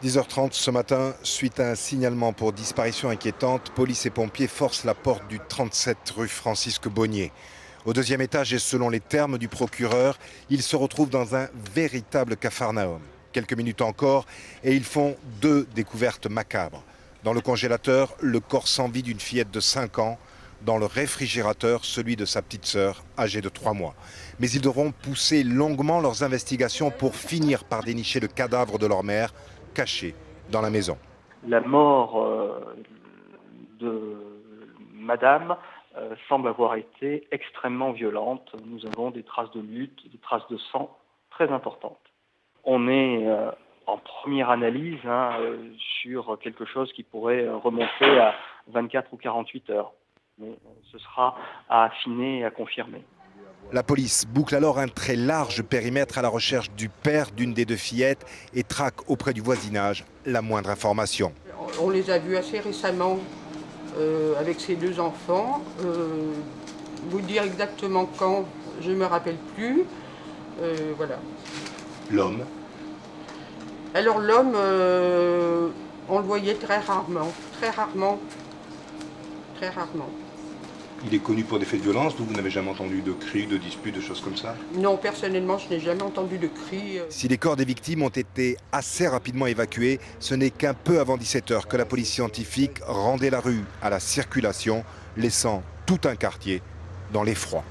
10h30 ce matin, suite à un signalement pour disparition inquiétante, police et pompiers forcent la porte du 37 rue Francisque Bonnier. Au deuxième étage et selon les termes du procureur, ils se retrouvent dans un véritable capharnaüm. Quelques minutes encore et ils font deux découvertes macabres. Dans le congélateur, le corps sans vie d'une fillette de 5 ans. Dans le réfrigérateur, celui de sa petite sœur, âgée de 3 mois. Mais ils devront pousser longuement leurs investigations pour finir par dénicher le cadavre de leur mère, caché dans la maison. La mort de madame semble avoir été extrêmement violente. Nous avons des traces de lutte, des traces de sang très importantes. On est en première analyse sur quelque chose qui pourrait remonter à 24 ou 48 heures. Mais ce sera à affiner et à confirmer. La police boucle alors un très large périmètre à la recherche du père d'une des deux fillettes et traque auprès du voisinage la moindre information. On les a vus assez récemment avec ces deux enfants. Vous dire exactement quand, je ne me rappelle plus. Voilà. L'homme? Alors l'homme, on le voyait très rarement, très rarement, très rarement. Il est connu pour des faits de violence, vous n'avez jamais entendu de cris, de disputes, de choses comme ça? Non, personnellement, je n'ai jamais entendu de cris. Si les corps des victimes ont été assez rapidement évacués, ce n'est qu'un peu avant 17h que la police scientifique rendait la rue à la circulation, laissant tout un quartier dans l'effroi.